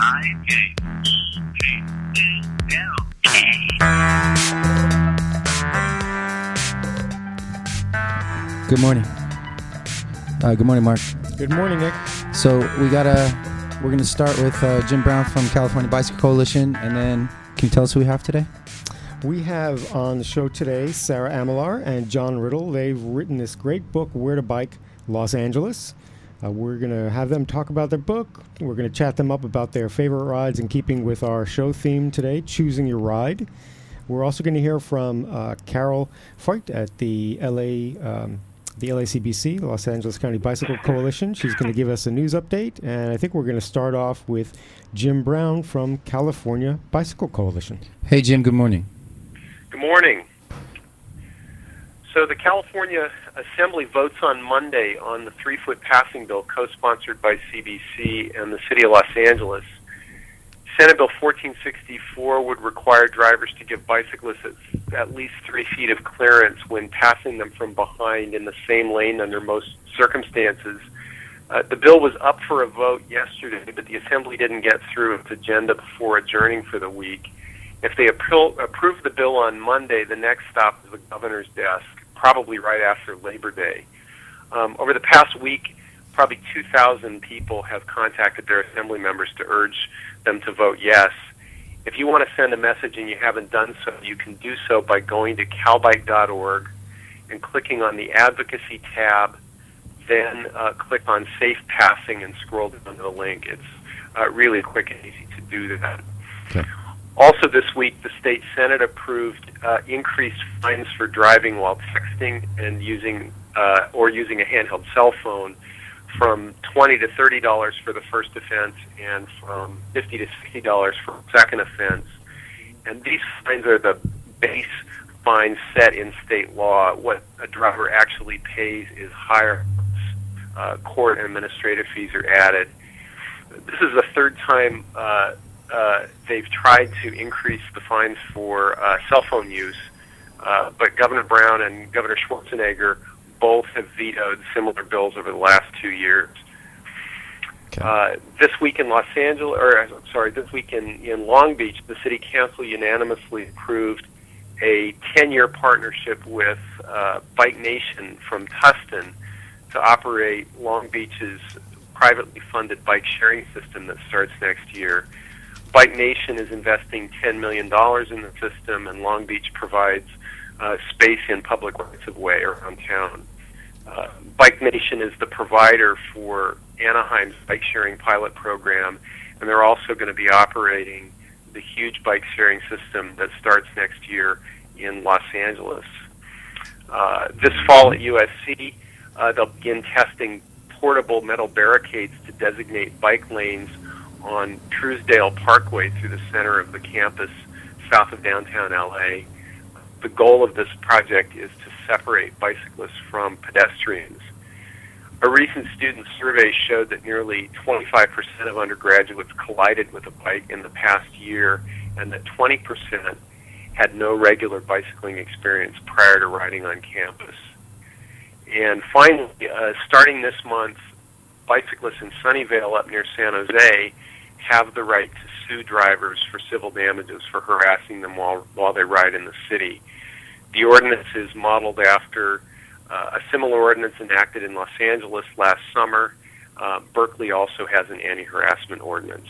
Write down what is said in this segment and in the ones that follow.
Good morning. Good morning, Mark. Good morning, Nick. So we're going to start with Jim Brown from California Bicycle Coalition, and then can you tell us who we have today? We have on the show today Sarah Amelar and John Riddle. They've written this great book, Where to Bike Los Angeles. We're going to have them talk about their book. We're going to chat them up about their favorite rides in keeping with our show theme today, Choosing Your Ride. We're also going to hear from Carol Foyt at the LACBC, Los Angeles County Bicycle Coalition. She's going to give us a news update, and I think we're going to start off with Jim Brown from California Bicycle Coalition. Hey, Jim, good morning. Good morning. So the California Assembly votes on Monday on the 3-foot passing bill co-sponsored by CBC and the City of Los Angeles. Senate Bill 1464 would require drivers to give bicyclists at least 3 feet of clearance when passing them from behind in the same lane under most circumstances. The bill was up for a vote yesterday, but the Assembly didn't get through its agenda before adjourning for the week. If they approve the bill on Monday, the next stop is the governor's desk, probably right after Labor Day. Over the past week, probably 2,000 people have contacted their Assembly members to urge them to vote yes. If you want to send a message and you haven't done so, you can do so by going to calbike.org and clicking on the Advocacy tab, then click on Safe Passing and scroll down to the link. It's really quick and easy to do that. Okay. Also this week, the state Senate approved increased fines for driving while texting and using a handheld cell phone from $20 to $30 for the first offense and from $50 to $60 for the second offense. And these fines are the base fines set in state law. What a driver actually pays is higher. Court and administrative fees are added. This is the third time they've tried to increase the fines for cell phone use, but Governor Brown and Governor Schwarzenegger both have vetoed similar bills over the last 2 years. Okay. This week in this week in Long Beach, the City Council unanimously approved a 10-year partnership with Bike Nation from Tustin to operate Long Beach's privately funded bike sharing system that starts next year. Bike Nation is investing $10 million in the system, and Long Beach provides space in public rights-of-way around town. Bike Nation is the provider for Anaheim's bike-sharing pilot program, and they're also going to be operating the huge bike-sharing system that starts next year in Los Angeles. This fall at USC, they'll begin testing portable metal barricades to designate bike lanes on Truesdale Parkway through the center of the campus south of downtown LA. The goal of this project is to separate bicyclists from pedestrians. A recent student survey showed that nearly 25% of undergraduates collided with a bike in the past year, and that 20% had no regular bicycling experience prior to riding on campus. And finally, starting this month, bicyclists in Sunnyvale up near San Jose have the right to sue drivers for civil damages for harassing them while they ride in the city. The ordinance is modeled after a similar ordinance enacted in Los Angeles last summer. Berkeley also has an anti-harassment ordinance.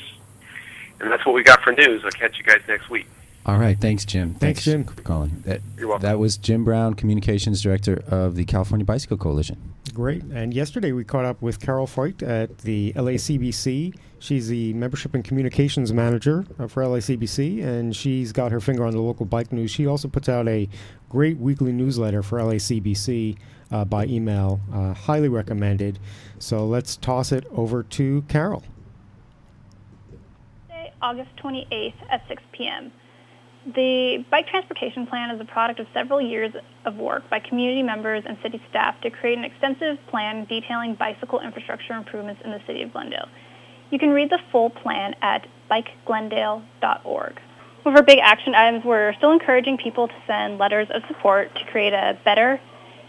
And that's what we got for news. I'll catch you guys next week. All right. Thanks, Jim. Thanks, Jim. for calling. You're welcome. That was Jim Brown, Communications Director of the California Bicycle Coalition. Great. And yesterday we caught up with Carol Foyt at the LACBC. She's the Membership and Communications Manager for LACBC, and she's got her finger on the local bike news. She also puts out a great weekly newsletter for LACBC by email. Highly recommended. So let's toss it over to Carol. Tuesday, August 28th at 6 p.m. The Bike Transportation Plan is a product of several years of work by community members and city staff to create an extensive plan detailing bicycle infrastructure improvements in the city of Glendale. You can read the full plan at bikeglendale.org. One of our big action items, we're still encouraging people to send letters of support to create a better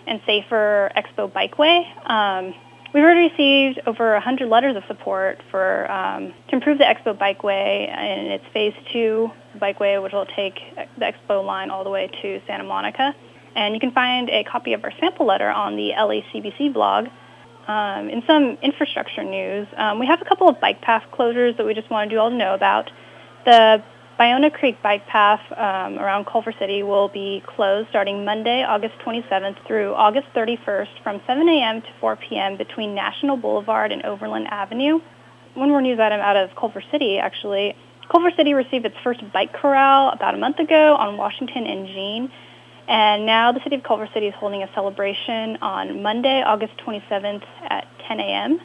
and safer Expo Bikeway. We've already received over 100 letters of support for to improve the Expo Bikeway in its Phase 2 bikeway, which will take the Expo line all the way to Santa Monica. And you can find a copy of our sample letter on the LACBC blog. In some infrastructure news, we have a couple of bike path closures that we just wanted you all to know about. The Biona Creek bike path around Culver City will be closed starting Monday, August 27th through August 31st from 7 a.m. to 4 p.m. between National Boulevard and Overland Avenue. One more news item out of Culver City, actually. Culver City received its first bike corral about a month ago on Washington and Jean, and now the city of Culver City is holding a celebration on Monday, August 27th at 10 a.m.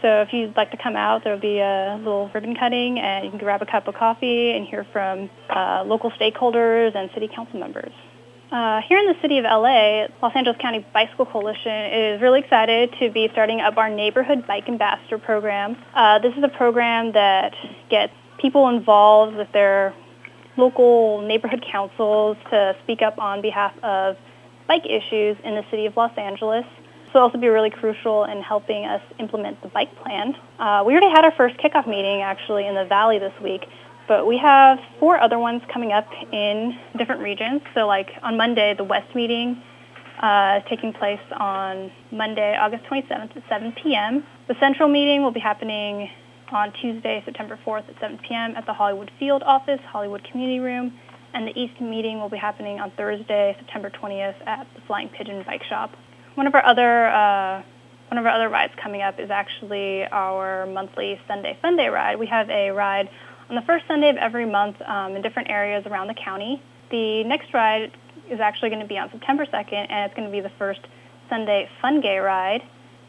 So if you'd like to come out, there will be a little ribbon cutting, and you can grab a cup of coffee and hear from local stakeholders and city council members. Here in the city of LA, Los Angeles County Bicycle Coalition is really excited to be starting up our Neighborhood Bike Ambassador program. This is a program that gets people involved with their local neighborhood councils to speak up on behalf of bike issues in the city of Los Angeles. This will also be really crucial in helping us implement the bike plan. We already had our first kickoff meeting actually in the Valley this week, but we have 4 other ones coming up in different regions. So like on Monday, the West meeting is taking place on Monday, August 27th at 7 p.m. The Central meeting will be happening on Tuesday, September 4th at 7 p.m. at the Hollywood Field office, Hollywood Community Room, and the East meeting will be happening on Thursday, September 20th at the Flying Pigeon Bike Shop. One of our other rides coming up is actually our monthly Sunday Fun Day ride. We have a ride on the first Sunday of every month in different areas around the county. The next ride is actually going to be on September 2nd, and it's going to be the first Sunday Fun Gay ride,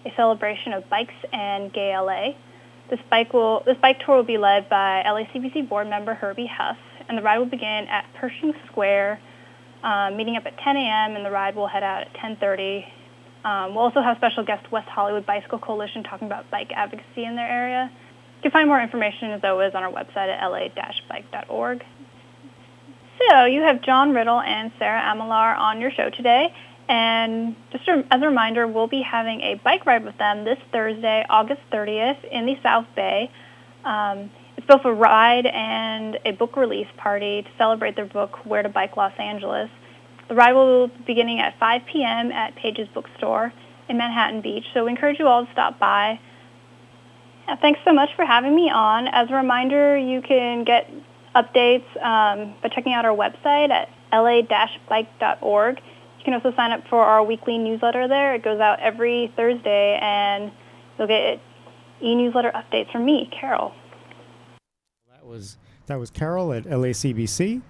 a celebration of bikes and gay LA. This bike tour will be led by LACBC board member Herbie Huff, and the ride will begin at Pershing Square, meeting up at 10 a.m., and the ride will head out at 10:30. We'll also have special guest West Hollywood Bicycle Coalition talking about bike advocacy in their area. You can find more information, as always, on our website at la-bike.org. So you have John Riddle and Sarah Amelar on your show today. And just as a reminder, we'll be having a bike ride with them this Thursday, August 30th in the South Bay. It's both a ride and a book release party to celebrate their book, Where to Bike Los Angeles. The ride will be beginning at 5 p.m. at Page's Bookstore in Manhattan Beach, so we encourage you all to stop by. Yeah, thanks so much for having me on. As a reminder, you can get updates by checking out our website at la-bike.org. You can also sign up for our weekly newsletter there. It goes out every Thursday, and you'll get e-newsletter updates from me, Carol. That was Carol at LACBC,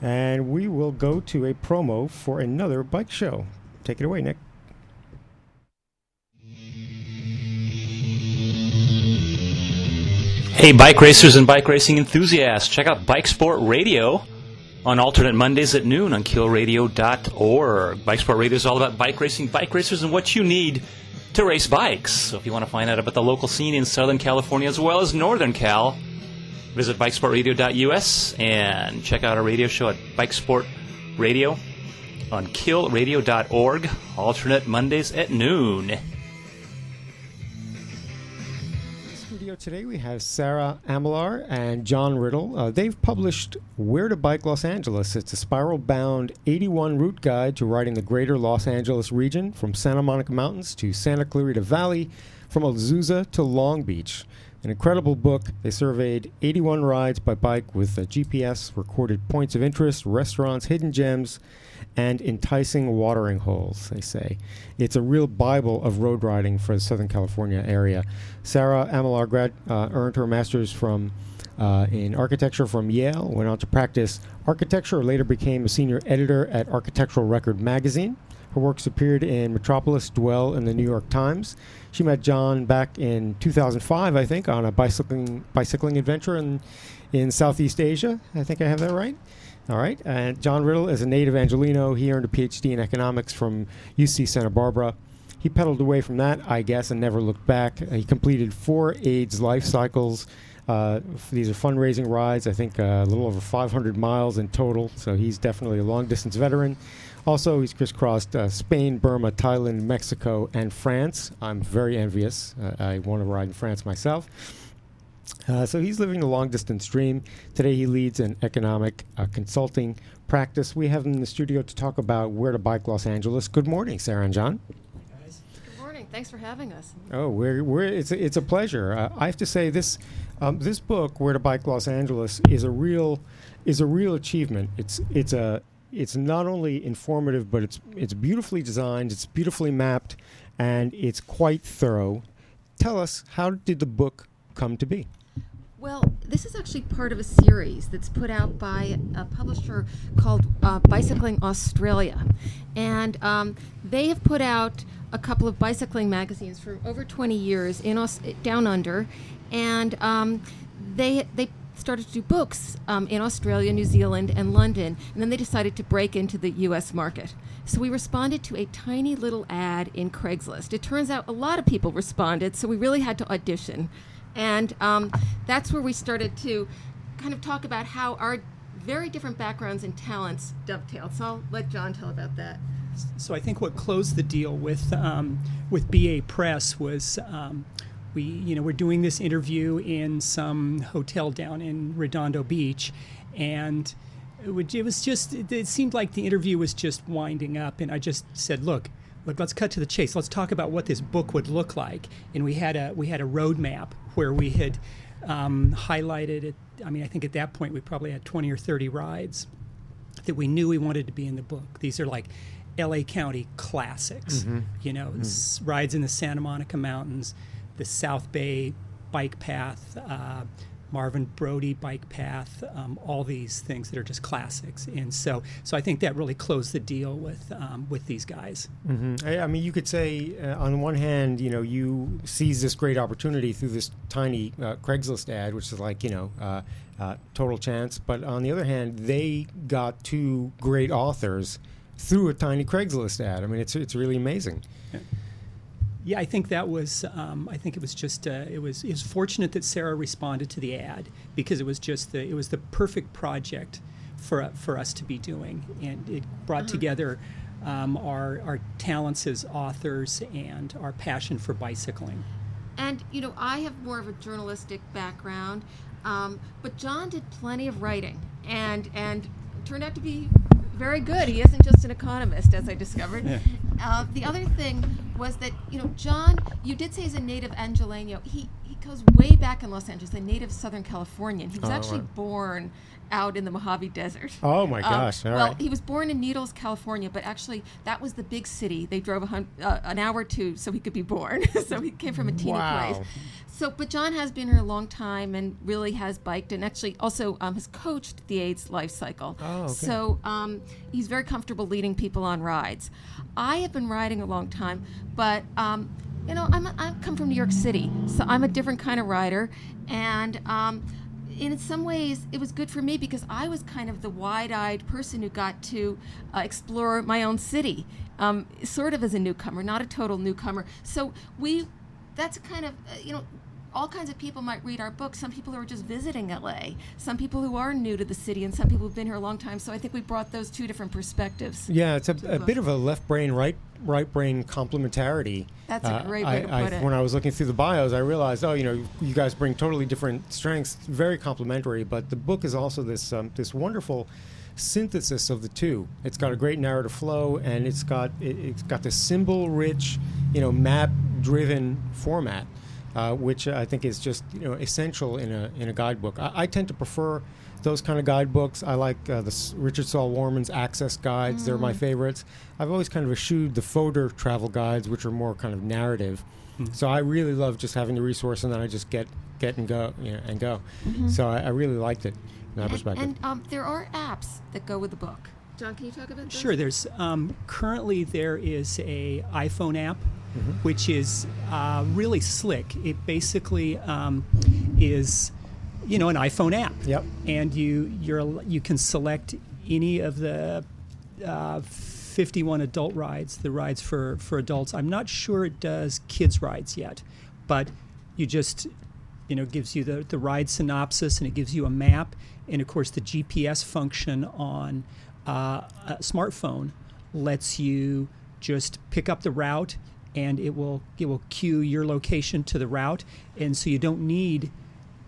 and we will go to a promo for another bike show. Take it away, Nick. Hey, bike racers and bike racing enthusiasts, check out Bike Sport Radio on alternate Mondays at noon on killradio.org. Bike Sport Radio is all about bike racing, bike racers, and what you need to race bikes. So if you want to find out about the local scene in Southern California as well as Northern Cal, visit bikesportradio.us and check out our radio show at Bike Sport Radio on killradio.org, alternate Mondays at noon. Today we have Sarah Amelar and John Riddle. They've published Where to Bike Los Angeles. It's a spiral-bound 81 route guide to riding the greater Los Angeles region from Santa Monica Mountains to Santa Clarita Valley, from Azusa to Long Beach. An incredible book. They surveyed 81 rides by bike with GPS, recorded points of interest, restaurants, hidden gems, and enticing watering holes, they say. It's a real Bible of road riding for the Southern California area. Sarah Amelar earned her master's in architecture from Yale, went on to practice architecture, later became a senior editor at Architectural Record magazine. Her works appeared in Metropolis, Dwell, and the New York Times. She met John back in 2005, I think, on a bicycling adventure in Southeast Asia. I think I have that right. All right. And John Riddle is a native Angelino. He earned a PhD in economics from UC Santa Barbara. He pedaled away from that, I guess, and never looked back. He completed 4 AIDS life cycles. These are fundraising rides, I think a little over 500 miles in total, so he's definitely a long-distance veteran. Also, he's crisscrossed Spain, Burma, Thailand, Mexico, and France. I'm very envious. I want to ride in France myself. So he's living the long-distance dream. Today he leads an economic consulting practice. We have him in the studio to talk about Where to Bike Los Angeles. Good morning, Sarah and John. Good morning. Thanks for having us. Oh, it's a pleasure. I have to say this book, Where to Bike Los Angeles, is a real achievement. It's not only informative, but it's beautifully designed, it's beautifully mapped, and it's quite thorough. Tell us, how did the book come to be? Well, this is actually part of a series that's put out by a publisher called Bicycling Australia. And they have put out a couple of bicycling magazines for over 20 years down under. And they started to do books in Australia, New Zealand, and London. And then they decided to break into the U.S. market. So we responded to a tiny little ad in Craigslist. It turns out a lot of people responded, so we really had to audition. And that's where we started to kind of talk about how our very different backgrounds and talents dovetailed. So I'll let John tell about that. So I think what closed the deal with BA Press was we're doing this interview in some hotel down in Redondo Beach, and it seemed like the interview was just winding up, and I just said, look, let's cut to the chase. Let's talk about what this book would look like. And we had a roadmap where we had highlighted it. I mean, I think at that point we probably had 20 or 30 rides that we knew we wanted to be in the book. These are like LA County classics, rides in the Santa Monica Mountains, the South Bay bike path, Marvin Brody bike path, all these things that are just classics. And so I think that really closed the deal with these guys. Mm-hmm. I mean, you could say, on one hand, you seize this great opportunity through this tiny Craigslist ad, which is like, total chance. But on the other hand, they got two great authors through a tiny Craigslist ad. I mean, it's really amazing. Yeah, I think that was. I think it was just. It was fortunate that Sarah responded to the ad, because it was the perfect project for us to be doing, and it brought together our talents as authors and our passion for bicycling. And I have more of a journalistic background, but John did plenty of writing, and turned out to be very good. He isn't just an economist, as I discovered. Yeah. The other thing was that, John, you did say he's a native Angeleno. He goes way back in Los Angeles, a native Southern Californian. He was actually born out in the Mojave Desert. Oh, my gosh. All right. He was born in Needles, California, but actually that was the big city. They drove an hour or two so he could be born. So he came from a teeny place. But John has been here a long time and really has biked, and actually also has coached the AIDS life cycle. Oh, okay. So he's very comfortable leading people on rides. I have been riding a long time, but I come from New York City, so I'm a different kind of rider, and in some ways it was good for me because I was kind of the wide-eyed person who got to explore my own city, sort of as a newcomer, not a total newcomer. So that's kind of, all kinds of people might read our book. Some people who are just visiting LA, some people who are new to the city, and some people who've been here a long time. So I think we brought those two different perspectives. Yeah, it's a bit of a left brain, right brain complementarity. That's a great way to put it. When I was looking through the bios, I realized, you guys bring totally different strengths, very complementary. But the book is also this wonderful synthesis of the two. It's got a great narrative flow, and it's got this symbol-rich, map-driven format. Which I think is just essential in a guidebook. I tend to prefer those kind of guidebooks. I like the Richard Saul Warman's Access guides. They're my favorites. I've always kind of eschewed the Fodor travel guides, which are more kind of narrative. So I really love just having the resource, and then I just get and go, and go. So I really liked it in that perspective. And there are apps that go with the book. John, can you talk about those? Sure. There's currently there is a iPhone app, which is really slick. It basically is, an iPhone app. Yep. And you can select any of the 51 adult rides, the rides for adults. I'm not sure it does kids rides yet, but you just gives you the ride synopsis, and it gives you a map, and of course the GPS function on a smartphone lets you just pick up the route, and it will cue your location to the route, and so you don't need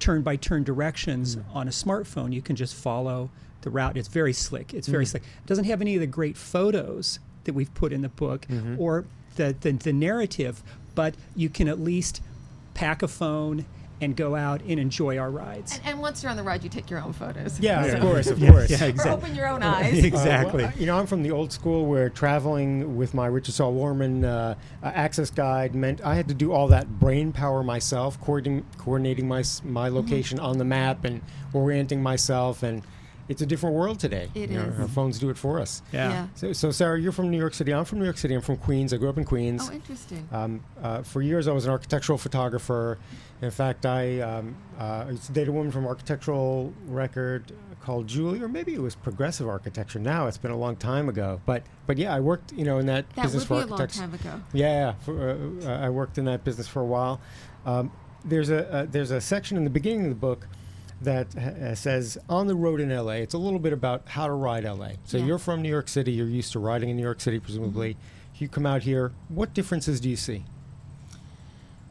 turn-by-turn directions on a smartphone. You can just follow the route. It's very slick. It's very slick. It doesn't have any of the great photos that we've put in the book or the narrative, but you can at least pack a phone and go out and enjoy our rides. And once you're on the ride, you take your own photos. Yeah, Yeah. of course. Yeah, Or exactly. open your own eyes. Exactly. Well, I'm from the old school where traveling with my Richard Saul Warman access guide meant I had to do all that brain power myself, coordinating my location on the map and orienting myself. And it's a different world today. It You know, is. our phones do it for us. Yeah. So, Sarah, you're from New York City. I'm from New York City. I'm from Queens. I grew up in Queens. Oh, interesting. For years, I was an architectural photographer. In fact, I used to date a woman from Architectural Record called Julie, or maybe it was Progressive Architecture. Now it's been a long time ago. But yeah, I worked in that That business would for be a long architects. time ago. Yeah, I worked in that business for a while. There's a section in the beginning of the book that says on the road in LA. It's a little bit about how to ride LA. So Yeah. you're from New York City. You're used to riding in New York City, presumably. You come out here. What differences do you see?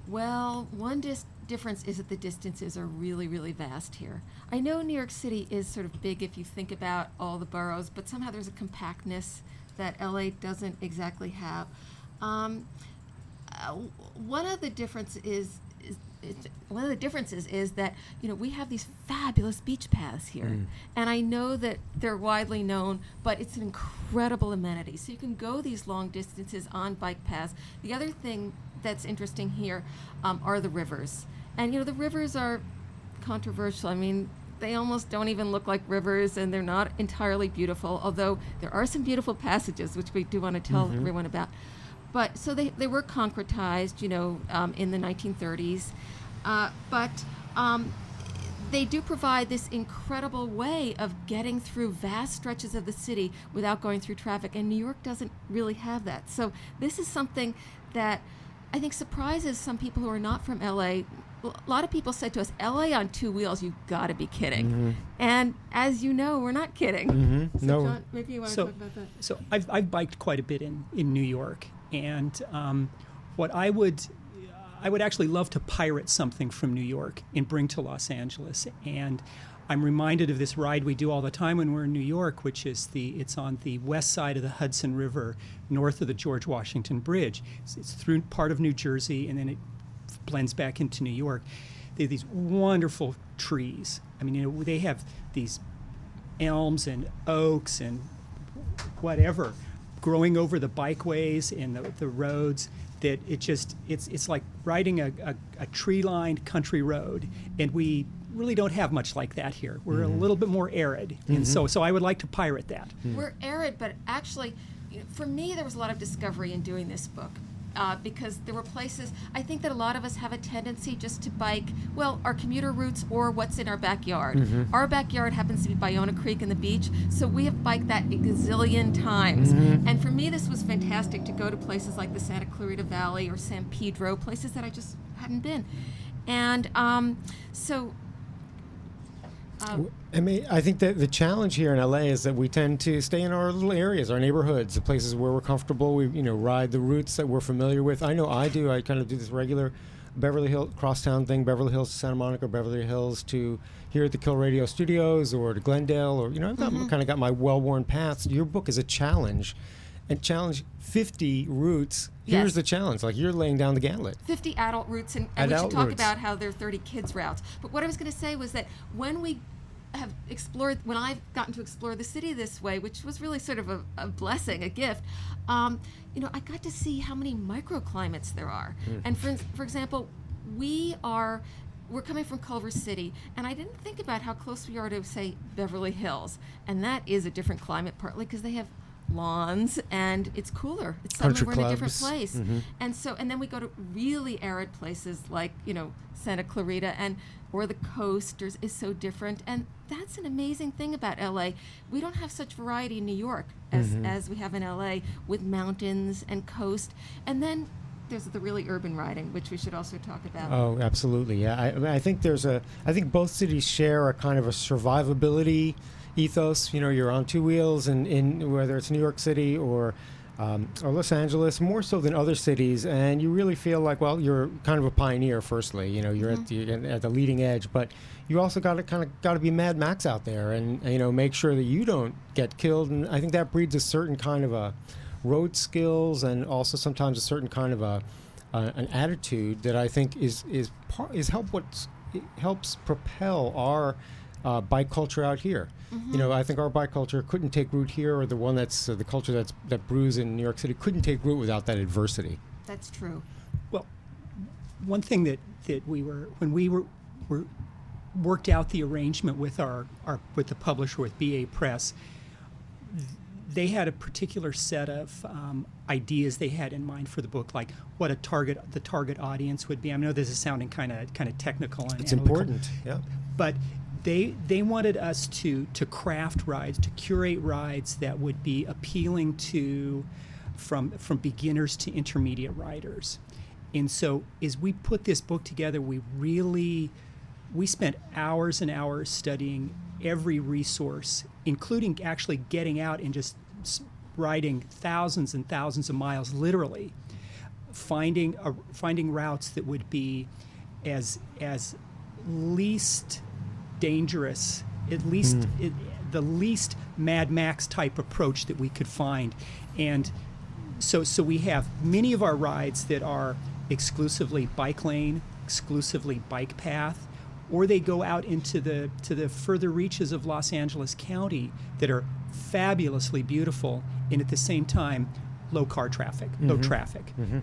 Well, one difference is that the distances are really, really vast here. I know New York City is sort of big if you think about all the boroughs, but somehow there's a compactness that LA doesn't exactly have. One of the differences is that we have these fabulous beach paths here, and I know that they're widely known, but it's an incredible amenity. So you can go these long distances on bike paths. The other thing that's interesting here are the rivers, and the rivers are controversial. I mean, they almost don't even look like rivers, and they're not entirely beautiful, although there are some beautiful passages which we do want to tell everyone about. But so they were concretized, in the 1930s. But they do provide this incredible way of getting through vast stretches of the city without going through traffic. And New York doesn't really have that. So this is something that I think surprises some people who are not from LA. A lot of people say to us, LA on two wheels, you've got to be kidding. And as you know, we're not kidding. So No. John, maybe you want to talk about that. So I've biked quite a bit in New York, and what I would actually love to pirate something from New York and bring to Los Angeles. And I'm reminded of this ride we do all the time when we're in New York, which is it's on the west side of the Hudson River, north of the George Washington Bridge. It's through part of New Jersey, and then it blends back into New York. They have these wonderful trees. I mean, they have these elms and oaks and whatever growing over the bikeways and the roads, that it's like riding a tree-lined country road, and we really don't have much like that here. We're a little bit more arid, and so I would like to pirate that. We're arid, but actually, for me, there was a lot of discovery in doing this book. Because there were places, I think that a lot of us have a tendency just to bike, our commuter routes or what's in our backyard. Our backyard happens to be Ballona Creek and the beach, so we have biked that a gazillion times. And for me, this was fantastic to go to places like the Santa Clarita Valley or San Pedro, places that I just hadn't been. And I think that the challenge here in LA is that we tend to stay in our little areas, our neighborhoods, the places where we're comfortable. We, ride the routes that we're familiar with. I know I do. I kind of do this regular Beverly Hills crosstown thing, Beverly Hills to Santa Monica, Beverly Hills to here at the Kill Radio Studios or to Glendale, or I've kind of got my well-worn paths. Your book is a challenge, and challenge 50 routes. Yes. Here's the challenge. Like, you're laying down the gauntlet. 50 adult routes, and we should talk about how there are 30 kids routes. But what I was going to say was that when I've gotten to explore the city this way, which was really sort of a blessing, a gift, I got to see how many microclimates there are. And for example, we're coming from Culver City, and I didn't think about how close we are to, say, Beverly Hills. And that is a different climate, partly because they have lawns and it's cooler. It's suddenly Country we're in a different clubs. place. And then we go to really arid places like, Santa Clarita or the coast is so different. And that's an amazing thing about LA. We don't have such variety in New York as we have in LA, with mountains and coast. And then there's the really urban riding, which we should also talk about. Oh, absolutely. Yeah. I think both cities share a kind of a survivability ethos. You know, you're on two wheels, and in whether it's New York City or Los Angeles, more so than other cities, and you really feel like, well, you're kind of a pioneer. Firstly, you know, you're at the leading edge, but you also got to be Mad Max out there, and you know, make sure that you don't get killed. And I think that breeds a certain kind of a road skills, and also sometimes a certain kind of an attitude that I think helps propel our bike culture out here. You know, I think our bike culture couldn't take root here, or the one that's the culture that brews in New York City couldn't take root without that adversity. That's true. Well, one thing that we were when we were worked out the arrangement with with the publisher, with BA Press, they had a particular set of ideas they had in mind for the book, like what the target audience would be. I know this is sounding kind of technical and it's analytical, important, yeah. But they wanted us to craft rides, to curate rides that would be appealing to from beginners to intermediate riders. And so as we put this book together, we spent hours and hours studying every resource, including actually getting out and just riding thousands and thousands of miles, literally, finding routes that would be as least dangerous, at least the least Mad Max type approach that we could find. And so we have many of our rides that are exclusively bike lane, exclusively bike path, or they go out into the further reaches of Los Angeles County that are fabulously beautiful, and at the same time low traffic.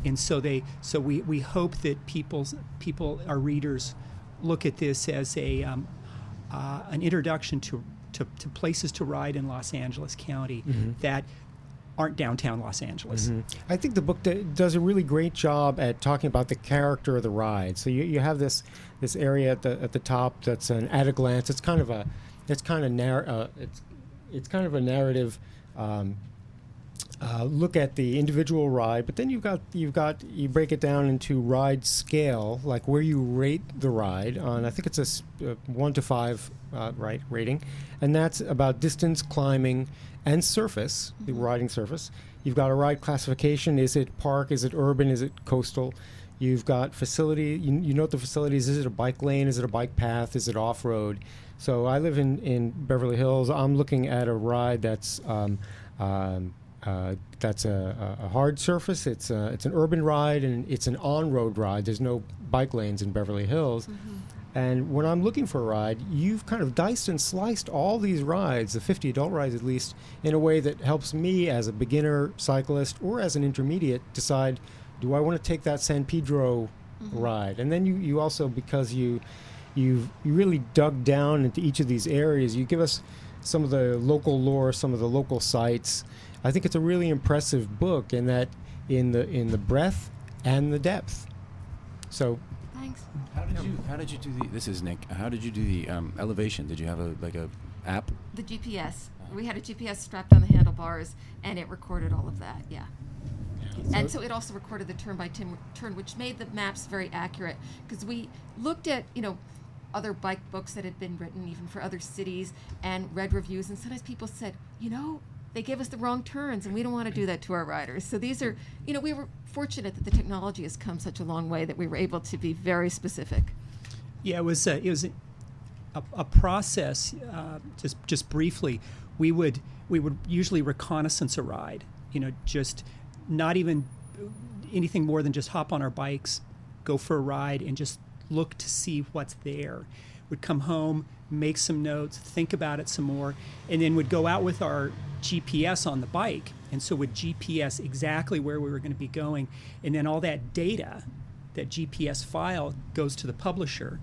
And so we hope that our readers look at this as an introduction to places to ride in Los Angeles County that aren't downtown Los Angeles. I think the book does a really great job at talking about the character of the ride. So you have this area at the top that's an at a glance. It's kind of a narrative look at the individual ride, but then you break it down into ride scale, like where you rate the ride on. I think it's a 1 to 5 rating, and that's about distance, climbing, and surface, the riding surface. You've got a ride classification: is it park, is it urban, is it coastal? You've got facility. You note the facilities: is it a bike lane, is it a bike path, is it off road? So I live in Beverly Hills. I'm looking at a ride that's a hard surface. It's an urban ride, and it's an on-road ride. There's no bike lanes in Beverly Hills. And when I'm looking for a ride, you've kind of diced and sliced all these rides, the 50 adult rides at least, in a way that helps me as a beginner cyclist or as an intermediate decide, do I want to take that San Pedro ride? And then you also, because you really dug down into each of these areas, you give us some of the local lore, some of the local sites. I think it's a really impressive book in that in the breadth and the depth. So Thanks. How did you do the? This is Nick. How did you do the elevation? Did you have a app? The GPS. We had a GPS strapped on the handlebars, and it recorded all of that. Yeah. And so it also recorded the turn by turn, which made the maps very accurate, because we looked at other bike books that had been written even for other cities and read reviews, and sometimes people said, they gave us the wrong turns, and we don't want to do that to our riders. So these are, we were fortunate that the technology has come such a long way that we were able to be very specific. Yeah, it was a process. Just briefly, we would usually reconnaissance a ride. Just not even anything more than just hop on our bikes, go for a ride, and just look to see what's there. We'd come home, make some notes, think about it some more, and then would go out with our GPS on the bike, and so would GPS exactly where we were going to be going, and then all that data, that GPS file, goes to the publisher,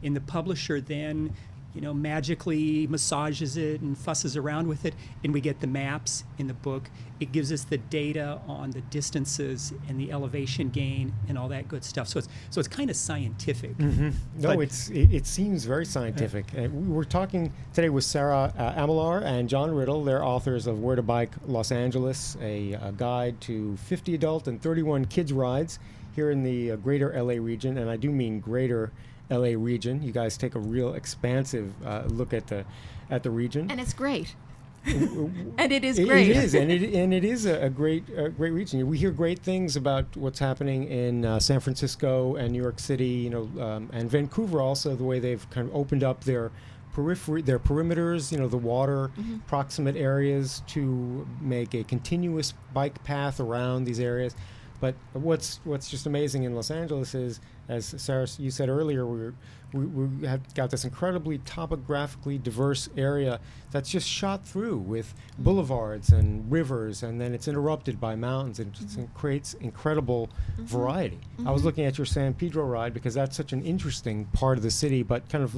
and the publisher then magically massages it and fusses around with it, and we get the maps in the book. It gives us the data on the distances and the elevation gain and all that good stuff. So it's kind of scientific. No, it seems very scientific. We were talking today with Sarah Amelar and John Riddle. They're authors of Where to Bike Los Angeles, a guide to 50 adult and 31 kids rides here in the greater LA region, and I do mean greater LA region. You guys take a real expansive look at the region. And it's great. And it is great. It is, and it is a great region. We hear great things about what's happening in San Francisco and New York City, and Vancouver also. The way they've kind of opened up their perimeters, the water proximate areas to make a continuous bike path around these areas. But what's just amazing in Los Angeles is, as Sarah, you said earlier, we have got this incredibly topographically diverse area that's just shot through with boulevards and rivers, and then it's interrupted by mountains, and it creates incredible variety. I was looking at your San Pedro ride because that's such an interesting part of the city, but kind of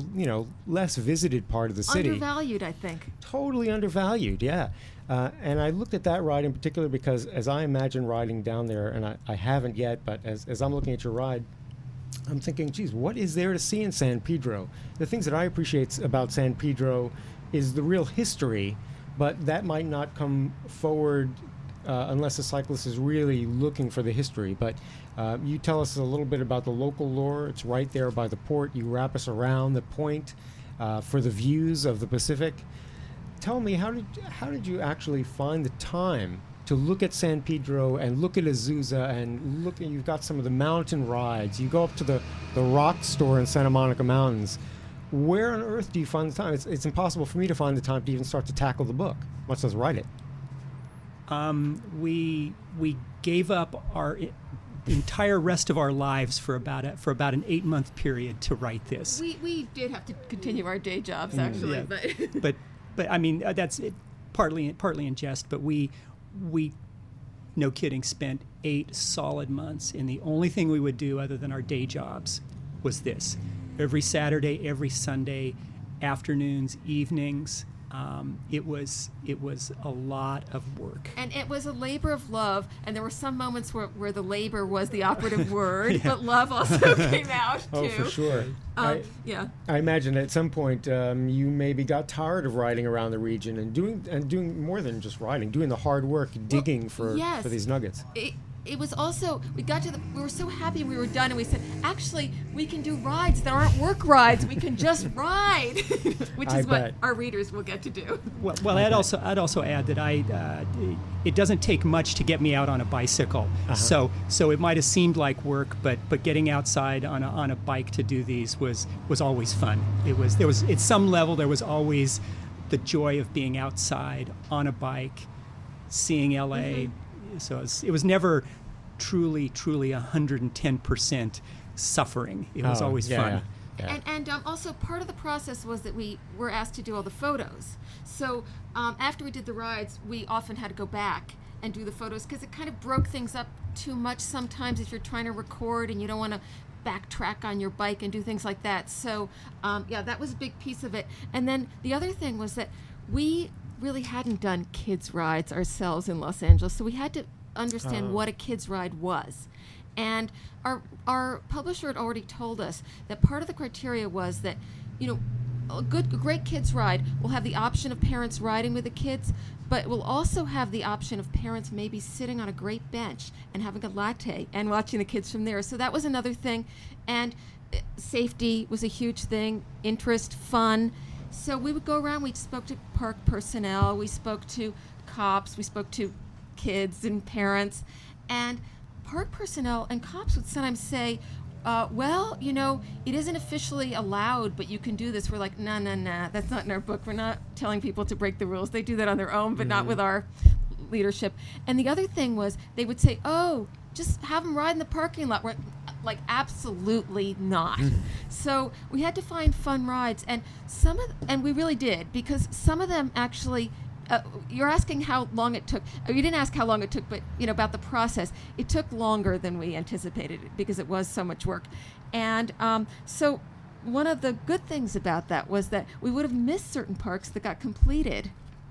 less visited part of the city. Undervalued, I think. Totally undervalued, yeah. And I looked at that ride in particular because as I imagine riding down there, and I haven't yet, but as I'm looking at your ride, I'm thinking, geez, what is there to see in San Pedro? The things that I appreciate about San Pedro is the real history, but that might not come forward unless a cyclist is really looking for the history. But you tell us a little bit about the local lore. It's right there by the port. You wrap us around the point for the views of the Pacific. Tell me, how did you actually find the time to look at San Pedro and look at Azusa and you've got some of the mountain rides. You go up to the rock store in Santa Monica Mountains. Where on earth do you find the time? It's impossible for me to find the time to even start to tackle the book, much less write it. We gave up our entire rest of our lives for about an 8-month period to write this. We did have to continue our day jobs, actually, but I mean that's partly in jest. But we, no kidding, spent 8 solid months, and the only thing we would do other than our day jobs was this. Every Saturday, every Sunday, afternoons, evenings. It was a lot of work. And it was a labor of love, and there were some moments where the labor was the operative word, but love also came out, too. Oh, for sure. Yeah. I imagine at some point you maybe got tired of riding around the region and doing more than just riding, doing the hard work, digging for these nuggets. It was also, we were so happy we were done, and we said, actually, we can do rides that aren't work rides. We can just ride, which is what our readers will get to do. Well, I'd also add that it doesn't take much to get me out on a bicycle. So it might have seemed like work, but getting outside on a bike to do these was always fun. There was at some level there was always the joy of being outside on a bike, seeing LA. So it was never truly 110% suffering. It was always fun. Yeah. And also part of the process was that we were asked to do all the photos. So after we did the rides, we often had to go back and do the photos because it kind of broke things up too much sometimes if you're trying to record and you don't want to backtrack on your bike and do things like that. So that was a big piece of it. And then the other thing was that we really hadn't done kids rides ourselves in Los Angeles, so we had to understand what a kids ride was. And our publisher had already told us that part of the criteria was that a great kids ride will have the option of parents riding with the kids, but it will also have the option of parents maybe sitting on a great bench and having a latte and watching the kids from there. So that was another thing. And safety was a huge thing, interest, fun. So we would go around, we spoke to park personnel, we spoke to cops, we spoke to kids and parents, and park personnel and cops would sometimes say, it isn't officially allowed, but you can do this. We're like, nah, that's not in our book. We're not telling people to break the rules. They do that on their own, but not with our leadership. And the other thing was they would say, just have them ride in the parking lot. We're like, absolutely not. So we had to find fun rides, and we really did, because some of them actually, you're asking how long it took. You didn't ask how long it took, but about the process. It took longer than we anticipated because it was so much work. And so one of the good things about that was that we would have missed certain parks that got completed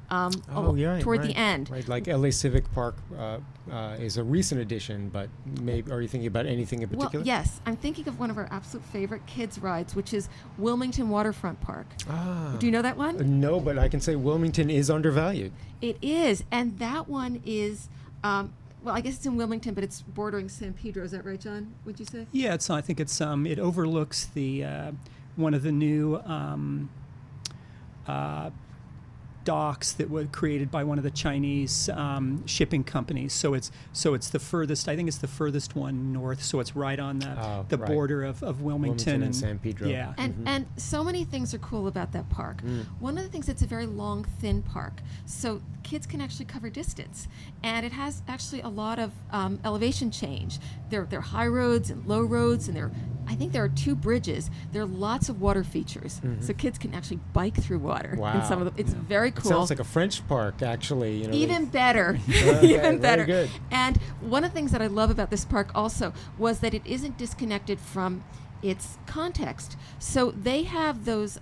toward the end. Right, like LA Civic Park is a recent addition, but maybe are you thinking about anything in particular? Well, yes, I'm thinking of one of our absolute favorite kids rides, which is Wilmington Waterfront Park. Do you know that one? No, but I can say Wilmington is undervalued. It is, and that one is well, I guess it's in Wilmington, but it's bordering San Pedro. Is that right, John? Would you say? Yeah, I think it's it overlooks the one of the new docks that were created by one of the Chinese shipping companies. So it's the furthest. I think it's the furthest one north. So it's right on the right. border of Wilmington and San Pedro. Yeah, And so many things are cool about that park. One of the things, it's a very long, thin park, so kids can actually cover distance, and it has actually a lot of elevation change. There are high roads and low roads, and I think there are 2 bridges. There are lots of water features, so kids can actually bike through water. Wow. In some of it's very cool. It sounds like a French park, actually. Even better. Okay, Even better. very good. And one of the things that I love about this park also was that it isn't disconnected from its context. So they have those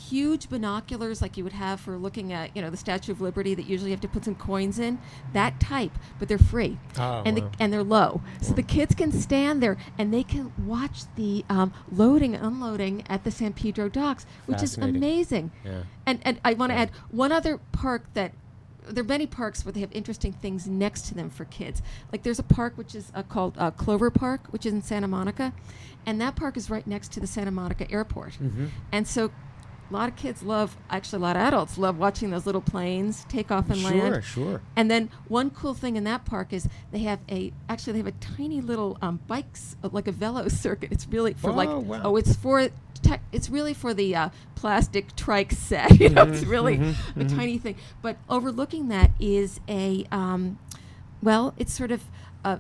huge binoculars like you would have for looking at, the Statue of Liberty that usually you have to put some coins in, that type, but they're free. Oh, and wow. and they're low. So the kids can stand there and they can watch the loading and unloading at the San Pedro docks, which is Fascinating. amazing. Yeah. And I want to add one other park that there are many parks where they have interesting things next to them for kids. Like there's a park which is called Clover Park, which is in Santa Monica, and that park is right next to the Santa Monica airport. And so a lot of kids actually a lot of adults love watching those little planes take off and land. Sure. And then one cool thing in that park is they have a tiny little bikes, like a velo circuit. It's really for it's really for the plastic trike set. It's really a tiny thing. But overlooking that is a, it's sort of a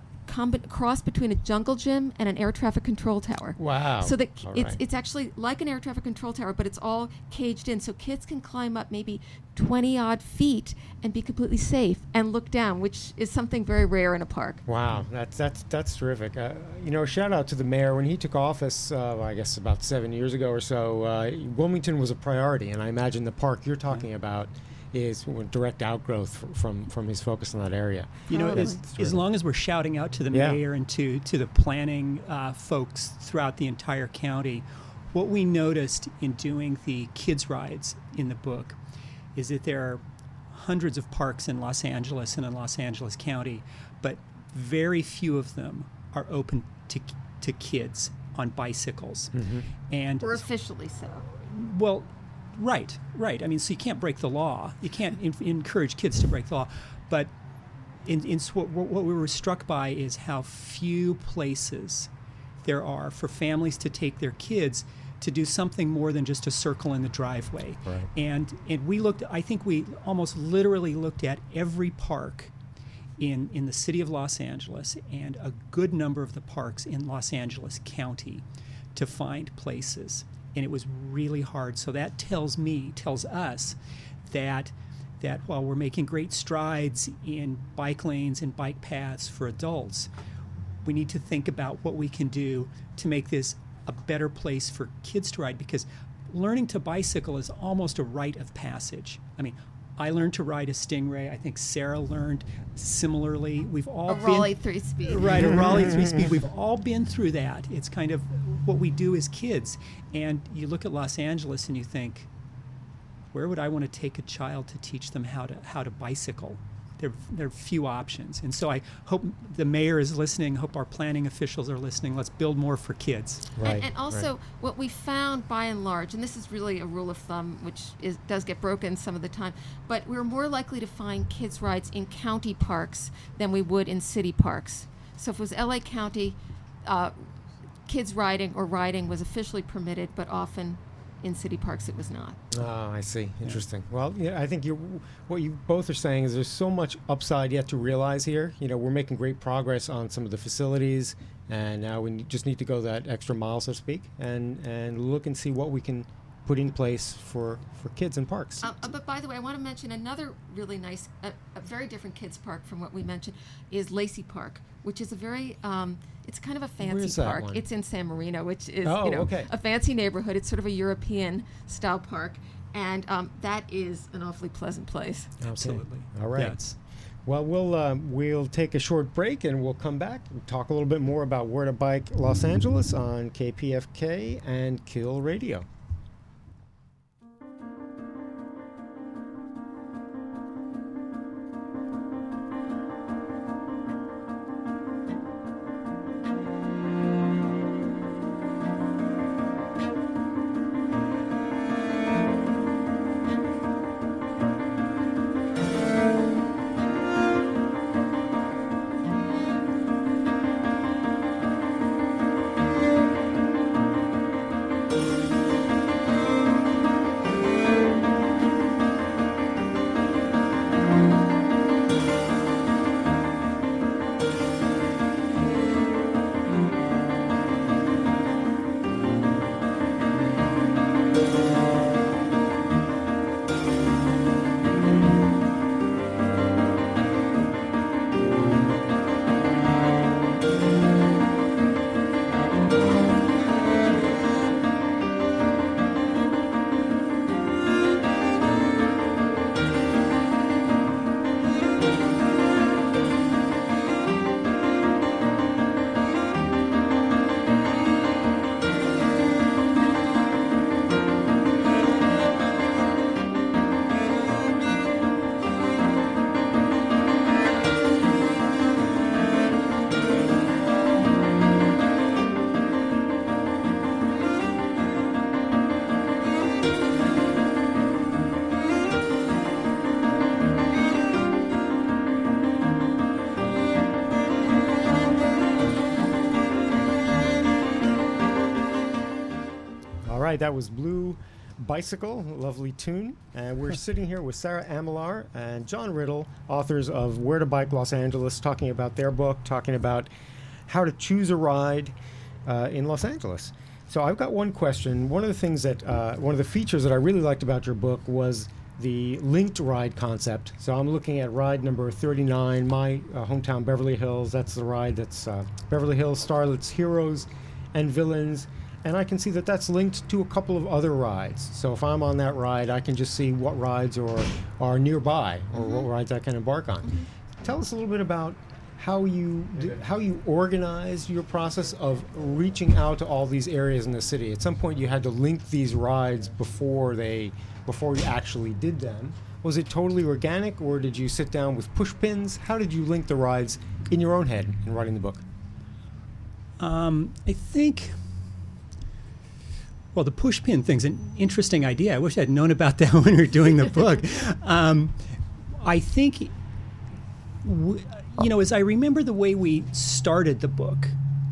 cross between a jungle gym and an air traffic control tower. Wow. So that All it's right. it's actually like an air traffic control tower, but it's all caged in, so kids can climb up maybe 20 odd feet and be completely safe and look down, which is something very rare in a park. Wow, that's terrific. Shout out to the mayor. When he took office, I guess about 7 years ago or so, Wilmington was a priority, and I imagine the park you're talking about is direct outgrowth from his focus on that area. As long as we're shouting out to the Yeah. mayor and to the planning folks throughout the entire county, what we noticed in doing the kids rides in the book is that there are hundreds of parks in Los Angeles and in Los Angeles County, but very few of them are open to kids on bicycles. And Or officially so. well, right. I mean, so you can't break the law. You can't encourage kids to break the law. But what we were struck by is how few places there are for families to take their kids to do something more than just a circle in the driveway. Right. And I think we almost literally looked at every park in the city of Los Angeles and a good number of the parks in Los Angeles County to find places. And it was really hard. So that tells us that while we're making great strides in bike lanes and bike paths for adults, we need to think about what we can do to make this a better place for kids to ride, because learning to bicycle is almost a rite of passage. I mean, I learned to ride a Stingray. I think Sarah learned similarly. We've all been Raleigh 3-speed. Right, a Raleigh 3-speed. We've all been through that. It's kind of what we do as kids. And you look at Los Angeles and you think, where would I want to take a child to teach them how to bicycle? There are few options. And so I hope the mayor is listening. Hope our planning officials are listening. Let's build more for kids. Right. And also, what we found by and large, and this is really a rule of thumb, which does get broken some of the time, but we're more likely to find kids' rides in county parks than we would in city parks. So if it was LA County, kids riding was officially permitted, but often in city parks it was not. Oh, I see. Interesting. Well, I think what you both are saying is there's so much upside yet to realize here. We're making great progress on some of the facilities, and now we just need to go that extra mile, so to speak, and look and see what we can put in place for kids in parks. But by the way, I want to mention another really nice, a very different kids park from what we mentioned, is Lacey Park, which is a very, it's kind of a fancy Where's that park. one? It's in San Marino, which is okay. a fancy neighborhood. It's sort of a European style park, and that is an awfully pleasant place. Absolutely. All right. Yes. Well, we'll take a short break and we'll come back and talk a little bit more about Where to Bike Los Angeles on KPFK and Kill Radio. right, that was Blue Bicycle, lovely tune. And we're sitting here with Sarah Amelar and John Riddle, authors of Where to Bike Los Angeles, talking about their book, talking about how to choose a ride in Los Angeles. So I've got one question. One of the things that, one of the features that I really liked about your book was the linked ride concept. So I'm looking at ride number 39, my hometown Beverly Hills. That's the ride that's Beverly Hills, Starlet's Heroes and Villains. And I can see that that's linked to a couple of other rides. So if I'm on that ride, I can just see what rides are nearby or what rides I can embark on. Tell us a little bit about how you organize your process of reaching out to all these areas in the city. At some point, you had to link these rides before you actually did them. Was it totally organic, or did you sit down with push pins? How did you link the rides in your own head in writing the book? I think, well, the push pin thing's an interesting idea. I wish I'd known about that when we were doing the book. I think, as I remember the way we started the book,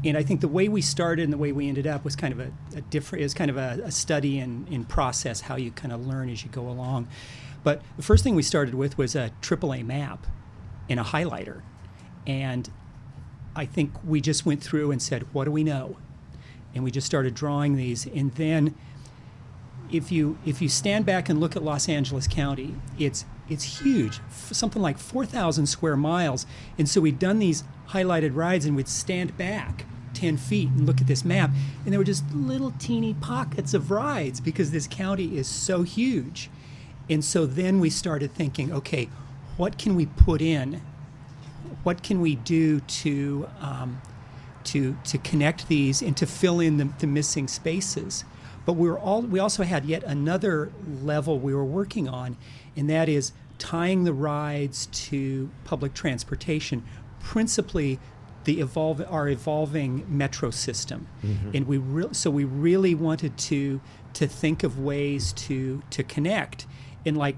and I think the way we started and the way we ended up was kind of a different, is kind of a study in process, how you kind of learn as you go along. But the first thing we started with was a AAA map and a highlighter. And I think we just went through and said, what do we know? And we just started drawing these. And then if you stand back and look at Los Angeles County, it's huge, something like 4,000 square miles. And so we'd done these highlighted rides, and we'd stand back 10 feet and look at this map, and there were just little teeny pockets of rides because this county is so huge. And so then we started thinking, okay, what can we put in? What can we do to connect these and to fill in the missing spaces? But we also had yet another level we were working on, and that is tying the rides to public transportation, principally our evolving metro system. And we really wanted to think of ways to connect in, like,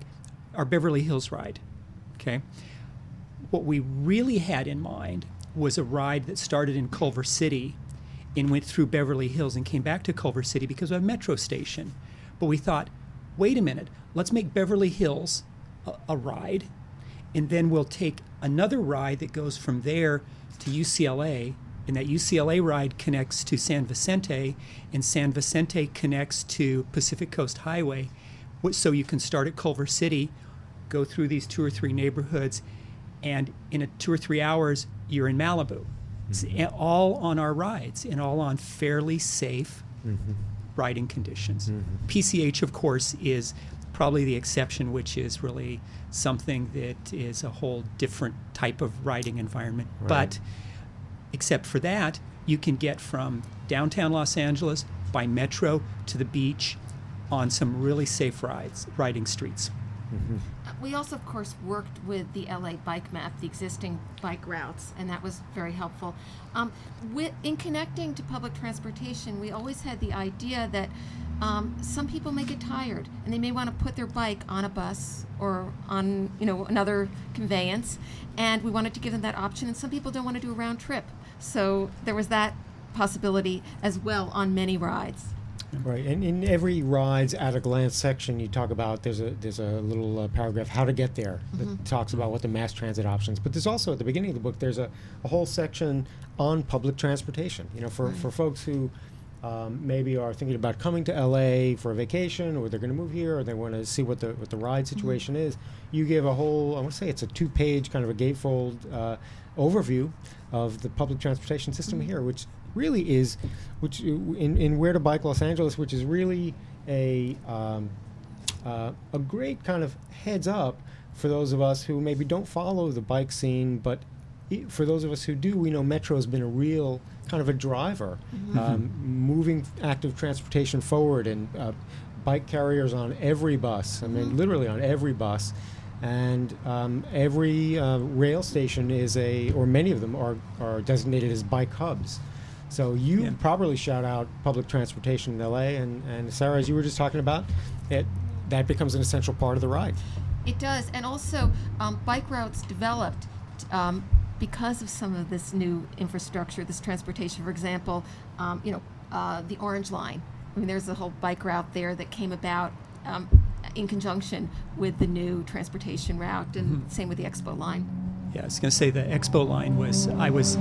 our Beverly Hills ride. Okay, what we really had in mind was a ride that started in Culver City and went through Beverly Hills and came back to Culver City because of a metro station. But we thought, wait a minute, let's make Beverly Hills a ride, and then we'll take another ride that goes from there to UCLA, and that UCLA ride connects to San Vicente, and San Vicente connects to Pacific Coast Highway. So you can start at Culver City, go through these 2 or 3 neighborhoods, and in 2 or 3 hours, you're in Malibu. All on our rides, and all on fairly safe riding conditions. PCH, of course, is probably the exception, which is really something that is a whole different type of riding environment. Right. But except for that, you can get from downtown Los Angeles by metro to the beach on some really safe riding streets. We also, of course, worked with the LA bike map, the existing bike routes, and that was very helpful. In connecting to public transportation, we always had the idea that some people may get tired, and they may want to put their bike on a bus or on another conveyance, and we wanted to give them that option. And some people don't want to do a round trip, so there was that possibility as well on many rides. Right, and in every rides at a glance section, you talk about there's a little paragraph how to get there that talks about what the mass transit options. But there's also at the beginning of the book there's a whole section on public transportation. For folks who maybe are thinking about coming to LA for a vacation, or they're going to move here, or they want to see what the ride situation is. You give a whole, I want to say it's a 2-page kind of a gatefold overview of the public transportation system here, which really is, in Where to Bike Los Angeles, which is really a great kind of heads up for those of us who maybe don't follow the bike scene, but for those of us who do, we know Metro has been a real kind of a driver, moving active transportation forward, and bike carriers on every bus. I mean, literally on every bus. And every rail station or many of them are designated as bike hubs. So you properly shout out public transportation in LA, and Sarah, as you were just talking about, that becomes an essential part of the ride. It does, and also bike routes developed because of some of this new infrastructure, this transportation. For example, the Orange Line I mean, there's a whole bike route there that came about in conjunction with the new transportation route, and same with the Expo line. Yeah, I was going to say the Expo line was, I was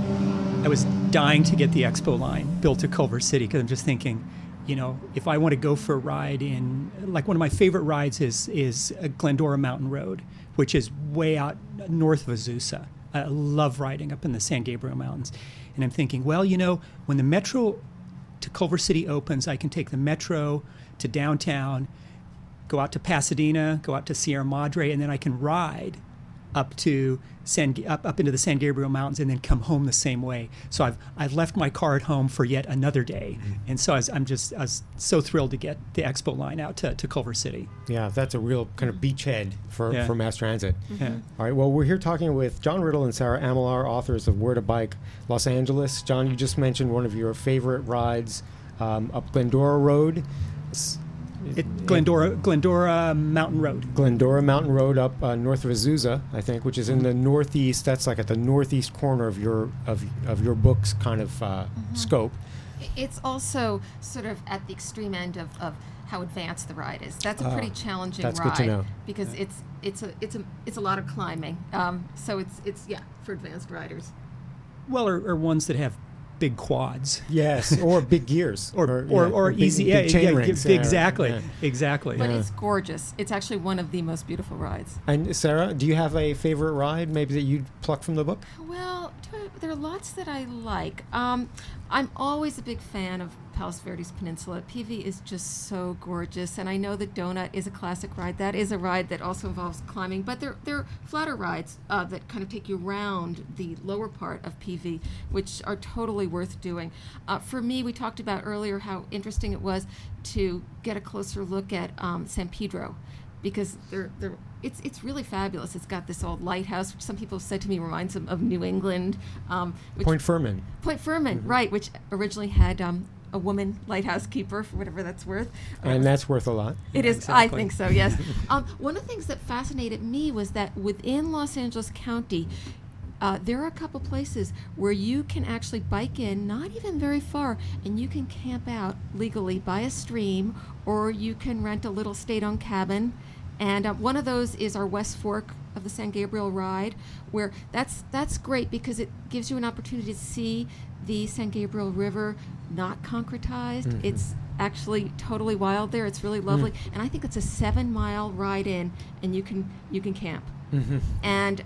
dying to get the Expo line built to Culver City, because I'm just thinking, you know, if I want to go for a ride in, like one of my favorite rides is Glendora Mountain Road, which is way out north of Azusa. I love riding up in the San Gabriel Mountains. And I'm thinking, well, you know, when the metro to Culver City opens, I can take the metro to downtown, go out to Pasadena, go out to Sierra Madre, and then I can ride up to up into the San Gabriel Mountains and then come home the same way. So I've left my car at home for yet another day, and so I was so thrilled to get the Expo line out to Culver City. Yeah, that's a real kind of beachhead for mass transit. Yeah. All right, well, we're here talking with John Riddle and Sarah Amelar, authors of Where to Bike Los Angeles. John, you just mentioned one of your favorite rides up Glendora Road. Glendora Mountain Road. Glendora Mountain Road up north of Azusa, I think, which is in the northeast. That's like at the northeast corner of your book's kind of scope. It's also sort of at the extreme end of how advanced the ride is. That's a pretty challenging that's ride good to know. because it's a lot of climbing. So it's for advanced riders. Well, or ones that have big quads. Yes, or big gears. or easy, big chain rings. Exactly, Yeah. exactly. But it's gorgeous. It's actually one of the most beautiful rides. And Sarah, do you have a favorite ride maybe that you'd pluck from the book? Well, there are lots that I like. I'm always a big fan of Palos Verdes Peninsula. PV is just so gorgeous, and I know that Donut is a classic ride. That is a ride that also involves climbing, but there are flatter rides that kind of take you around the lower part of PV, which are totally worth doing. For me, we talked about earlier how interesting it was to get a closer look at San Pedro, because it's really fabulous. It's got this old lighthouse, which some people have said to me reminds them of New England. Point Furman. Point Furman, right, which originally had a woman lighthouse keeper, for whatever that's worth. And that's worth a lot. It is, exactly. I think so, yes. One of the things that fascinated me was that within Los Angeles County, there are a couple places where you can actually bike in, not even very far, and you can camp out legally by a stream, or you can rent a little state-owned cabin. And one of those is our West Fork of the San Gabriel ride, where that's great because it gives you an opportunity to see the San Gabriel River not concretized. Mm-hmm. It's actually totally wild there. It's really lovely. And I think it's a 7-mile ride in, and you can camp. Mm-hmm. And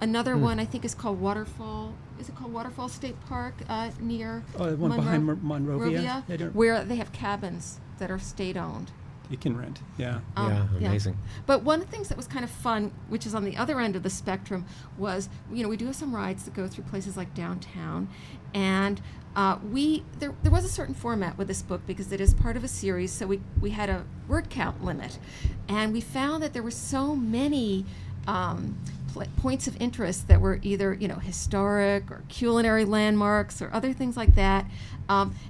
another one I think is called Waterfall. Is it called Waterfall State Park near The one behind Monrovia? where they have cabins that are state-owned. You can rent, yeah. Amazing. But one of the things that was kind of fun, which is on the other end of the spectrum, was, we do have some rides that go through places like downtown, and there was a certain format with this book because it is part of a series, so we had a word count limit, and we found that there were so many points of interest that were either historic or culinary landmarks or other things like that,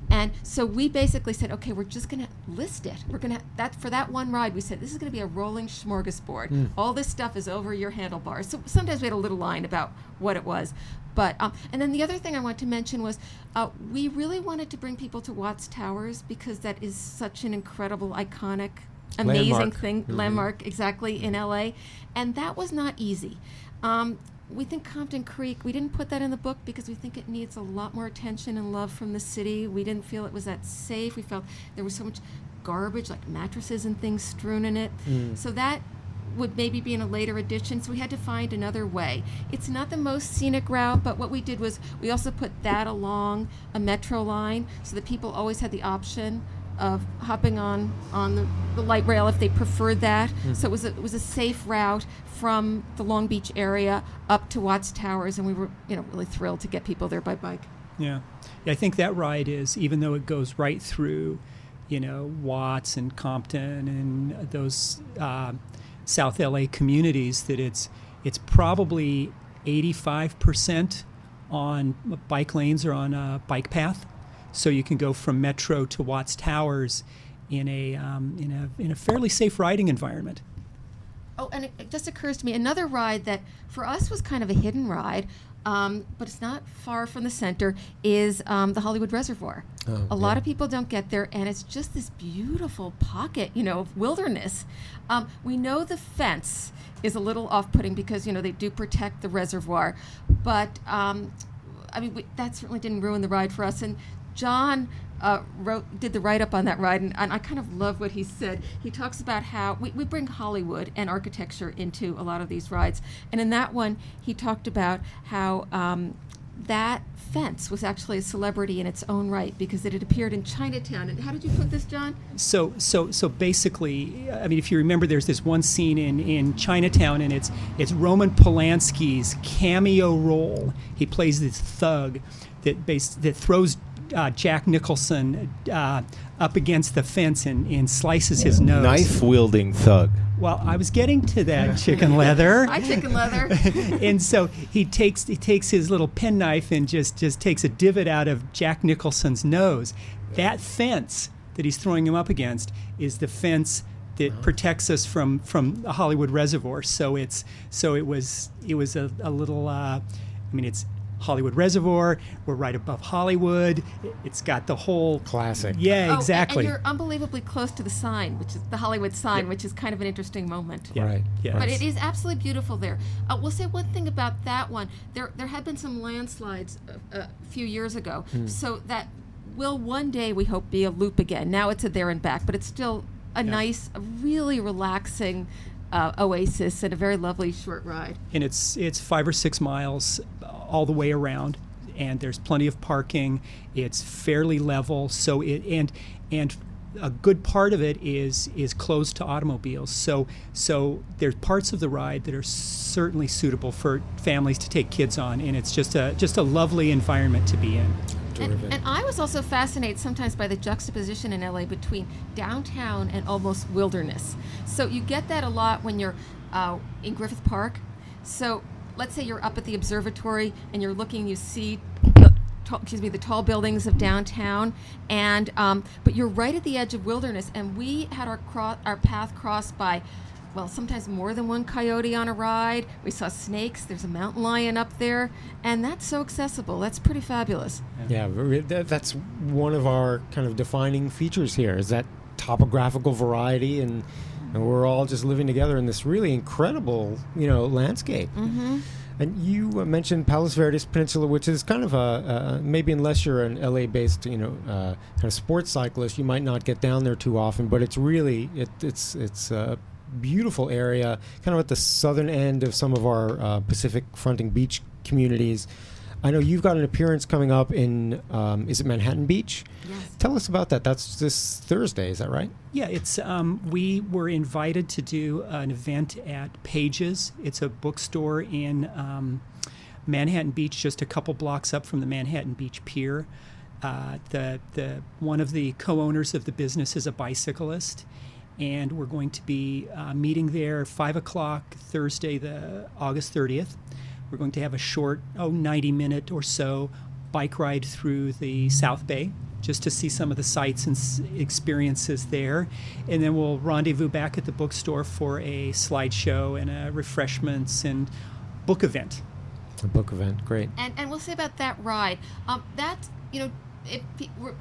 and so we basically said, okay, we're just going to list it. We're going to for that one ride. We said this is going to be a rolling smorgasbord. All this stuff is over your handlebars. So sometimes we had a little line about what it was, but and then the other thing I want to mention was we really wanted to bring people to Watts Towers because that is such an incredible, iconic, amazing landmark exactly in LA, and that was not easy. We think Compton Creek, we didn't put that in the book because we think it needs a lot more attention and love from the city. We didn't feel it was that safe. We felt there was so much garbage, like mattresses and things strewn in it. So that would maybe be in a later edition, so we had to find another way. It's not the most scenic route, but what we did was we also put that along a metro line so that people always had the option of hopping on the light rail if they preferred that. So it was a safe route from the Long Beach area up to Watts Towers, and we were really thrilled to get people there by bike. Yeah, I think that ride is, even though it goes right through, Watts and Compton and those South LA communities, that it's probably 85% on bike lanes or on a bike path. So you can go from Metro to Watts Towers in a fairly safe riding environment. Oh, and it just occurs to me, another ride that for us was kind of a hidden ride but it's not far from the center, is the Hollywood Reservoir. A lot of people don't get there, and it's just this beautiful pocket, of wilderness. We know the fence is a little off-putting because, they do protect the reservoir, but that certainly didn't ruin the ride for us. And John did the write-up on that ride, and I kind of love what he said. He talks about how we bring Hollywood and architecture into a lot of these rides, and in that one, he talked about how that fence was actually a celebrity in its own right because it had appeared in Chinatown. And how did you put this, John? So basically, if you remember, there's this one scene in Chinatown, and it's Roman Polanski's cameo role. He plays this thug that throws Jack Nicholson up against the fence and slices his nose. Knife-wielding thug. Well, I was getting to that, Chicken Leather. Hi, Chicken Leather. And so he takes his little penknife and just takes a divot out of Jack Nicholson's nose. That fence that he's throwing him up against is the fence that protects us from the Hollywood Reservoir. So it was a little. It's Hollywood Reservoir. We're right above Hollywood. It's got the whole classic. Yeah, exactly. And you're unbelievably close to the sign, which is the Hollywood sign, which is kind of an interesting moment. Yeah. Right. Yeah. But it is absolutely beautiful there. We'll say one thing about that one. There had been some landslides a few years ago, so that will one day, we hope, be a loop again. Now it's a there and back, but it's still a nice, really relaxing oasis and a very lovely short ride. And it's 5 or 6 miles all the way around, and there's plenty of parking. It's fairly level, so and a good part of it is closed to automobiles. So there's parts of the ride that are certainly suitable for families to take kids on, and it's just a lovely environment to be in. And I was also fascinated sometimes by the juxtaposition in LA between downtown and almost wilderness. So you get that a lot when you're in Griffith Park. So let's say you're up at the observatory and you're looking, you see the tall buildings of downtown, and but you're right at the edge of wilderness. And we had our path crossed by, well, sometimes more than one coyote on a ride. We saw snakes. There's a mountain lion up there, and that's so accessible. That's pretty fabulous. Yeah, that's one of our kind of defining features here, is that topographical variety, and we're all just living together in this really incredible, landscape. Mm-hmm. And you mentioned Palos Verdes Peninsula, which is kind of a maybe, unless you're an LA-based, kind of sports cyclist, you might not get down there too often. But it's really it's a beautiful area, kind of at the southern end of some of our Pacific fronting beach communities. I know you've got an appearance coming up in, is it Manhattan Beach? Yes. Tell us about that. That's this Thursday, is that right? Yeah, it's we were invited to do an event at Pages. It's a bookstore in Manhattan Beach, just a couple blocks up from the Manhattan Beach Pier. The one of the co-owners of the business is a bicyclist, and we're going to be meeting there 5 o'clock Thursday, the August 30th. We're going to have a short, 90-minute or so bike ride through the South Bay, just to see some of the sights and experiences there. And then we'll rendezvous back at the bookstore for a slideshow and refreshments and book event. A book event, great. And we'll say about that ride, that's,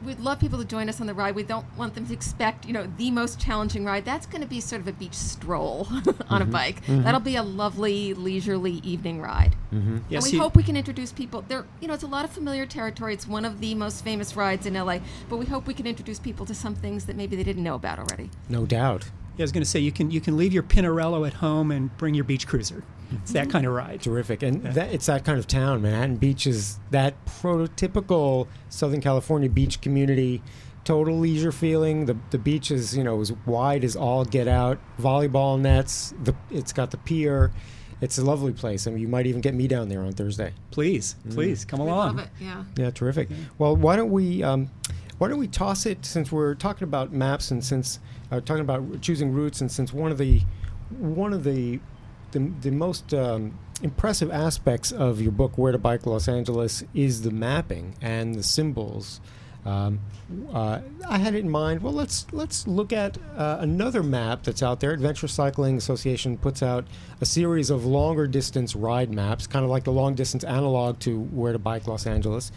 we'd love people to join us on the ride. We don't want them to expect, the most challenging ride. That's going to be sort of a beach stroll on a bike. Mm-hmm. That'll be a lovely, leisurely evening ride. Mm-hmm. Yes, and we hope we can introduce people. There, it's a lot of familiar territory. It's one of the most famous rides in LA. But we hope we can introduce people to some things that maybe they didn't know about already. No doubt. Yeah, I was going to say, you can leave your Pinarello at home and bring your beach cruiser. It's that kind of ride. Terrific. And it's that kind of town. Manhattan Beach is that prototypical Southern California beach community, total leisure feeling. The beach is, as wide as all get out. Volleyball nets. It's got the pier. It's a lovely place. You might even get me down there on Thursday. Please, come along. Love it, yeah. Yeah, terrific. Yeah. Well, why don't we toss it, since we're talking about maps and since talking about choosing routes, and since one of the most impressive aspects of your book, Where to Bike Los Angeles, is the mapping and the symbols. I had it in mind. Well, let's look at another map that's out there. Adventure Cycling Association puts out a series of longer distance ride maps, kind of like the long distance analog to Where to Bike Los Angeles.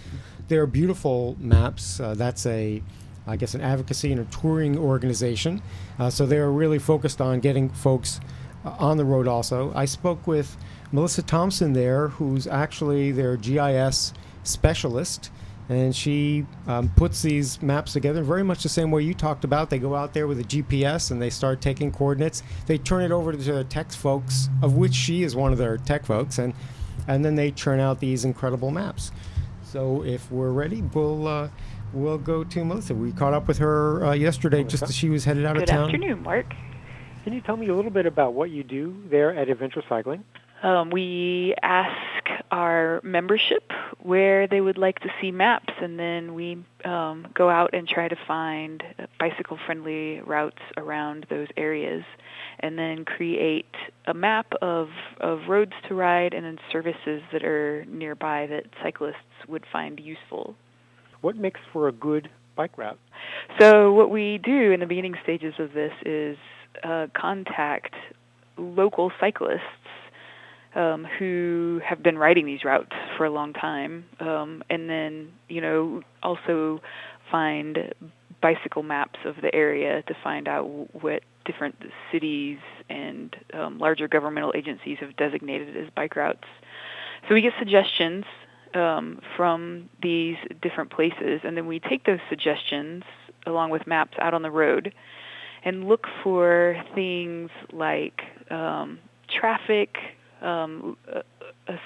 They're beautiful maps. That's an advocacy and a touring organization. So they're really focused on getting folks on the road also. I spoke with Melissa Thompson there, who's actually their GIS specialist, and she puts these maps together very much the same way you talked about. They go out there with a GPS and they start taking coordinates. They turn it over to the tech folks, of which she is one of their tech folks, and then they churn out these incredible maps. So if we're ready, we'll go to Melissa. We caught up with her yesterday just as she was headed out of town. Good afternoon, Mark. Can you tell me a little bit about what you do there at Adventure Cycling? We ask our membership where they would like to see maps, and then we go out and try to find bicycle-friendly routes around those areas, and then create a map of roads to ride and then services that are nearby that cyclists would find useful. What makes for a good bike route? So what we do in the beginning stages of this is contact local cyclists who have been riding these routes for a long time, and then, also find bicycle maps of the area to find out what different cities and larger governmental agencies have designated as bike routes. So we get suggestions from these different places, and then we take those suggestions along with maps out on the road and look for things like traffic, a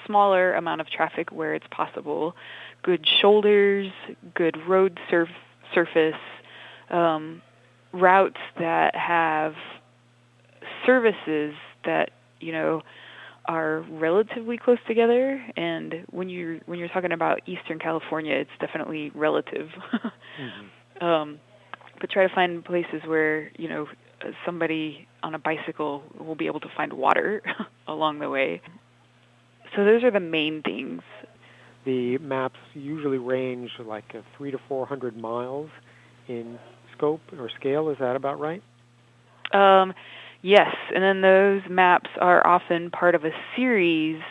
smaller amount of traffic where it's possible, good shoulders, good road surface, routes that have services that, are relatively close together. And when you're talking about Eastern California, it's definitely relative. Mm-hmm. But try to find places where, somebody on a bicycle will be able to find water along the way. So those are the main things. The maps usually range like 300 to 400 miles in scope or scale. Is that about right? Yes, and then those maps are often part of a series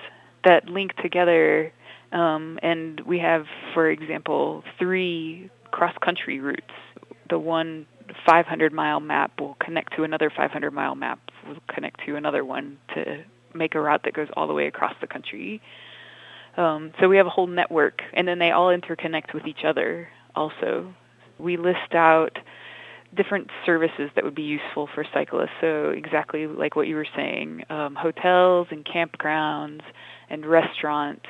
that link together, and we have, for example, 3 cross-country routes. The one 500-mile map will connect to another 500-mile map, will connect to another one to make a route that goes all the way across the country. So we have a whole network, and then they all interconnect with each other also. We list out different services that would be useful for cyclists, so exactly like what you were saying, hotels and campgrounds and restaurants,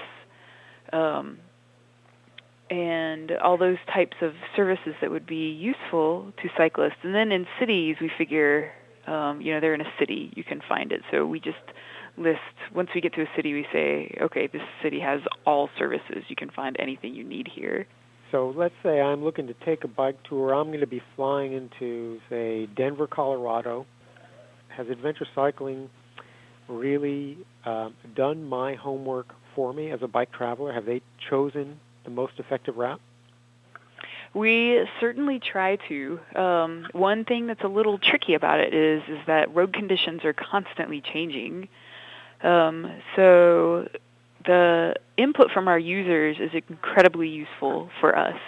and all those types of services that would be useful to cyclists. And then in cities, we figure, they're in a city, you can find it. So we just list, once we get to a city, we say, okay, this city has all services. You can find anything you need here. So let's say I'm looking to take a bike tour. I'm going to be flying into, say, Denver, Colorado. Has Adventure Cycling really done my homework for me as a bike traveler? Have they chosen the most effective route? We certainly try to. One thing that's a little tricky about it is that road conditions are constantly changing. So the input from our users is incredibly useful for us.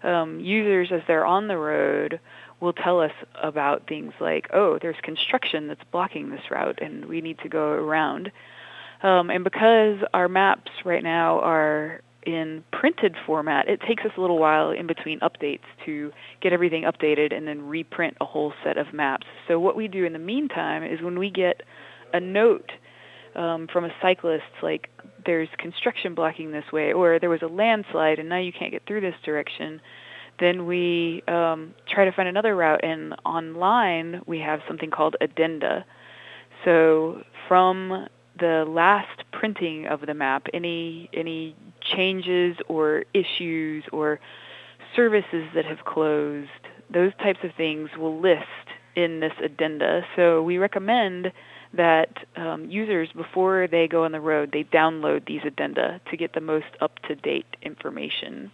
Users, as they're on the road, will tell us about things like, oh, there's construction that's blocking this route, and we need to go around. And because our maps right now are in printed format, it takes us a little while in between updates to get everything updated and then reprint a whole set of maps. So what we do in the meantime is when we get a note from a cyclist, like there's construction blocking this way, or there was a landslide and now you can't get through this direction, then we try to find another route. And online we have something called addenda. So from the last printing of the map, any changes or issues or services that have closed, those types of things will list in this addenda. So we recommend that users, before they go on the road, they download these addenda to get the most up-to-date information.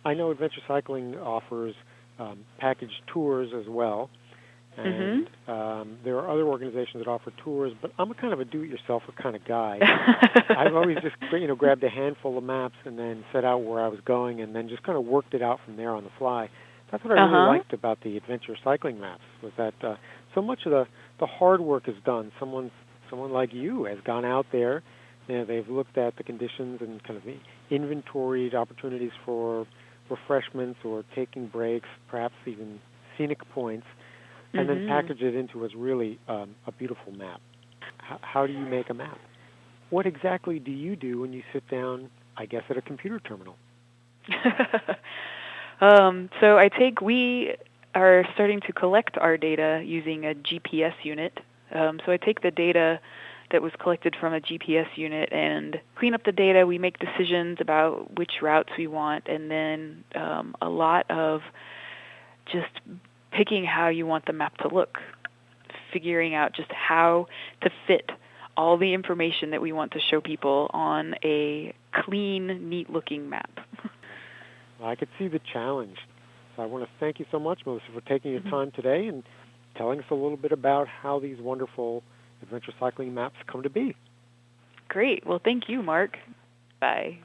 I know Adventure Cycling offers packaged tours as well, and there are other organizations that offer tours, but I'm a kind of a do-it-yourselfer kind of guy. I've always just grabbed a handful of maps and then set out where I was going and then just kind of worked it out from there on the fly. That's what I really liked about the Adventure Cycling maps, was that so much of the hard work is done. Someone like you has gone out there. They've looked at the conditions and kind of inventoried opportunities for refreshments or taking breaks, perhaps even scenic points, and then package it into what's really a beautiful map. How do you make a map? What exactly do you do when you sit down, I guess, at a computer terminal? We are starting to collect our data using a GPS unit. So I take the data that was collected from a GPS unit and clean up the data. We make decisions about which routes we want, and then a lot of just picking how you want the map to look, figuring out just how to fit all the information that we want to show people on a clean, neat-looking map. Well, I could see the challenge. So I want to thank you so much, Melissa, for taking your time today and telling us a little bit about how these wonderful adventure cycling maps come to be. Great. Well, thank you, Mark. Bye.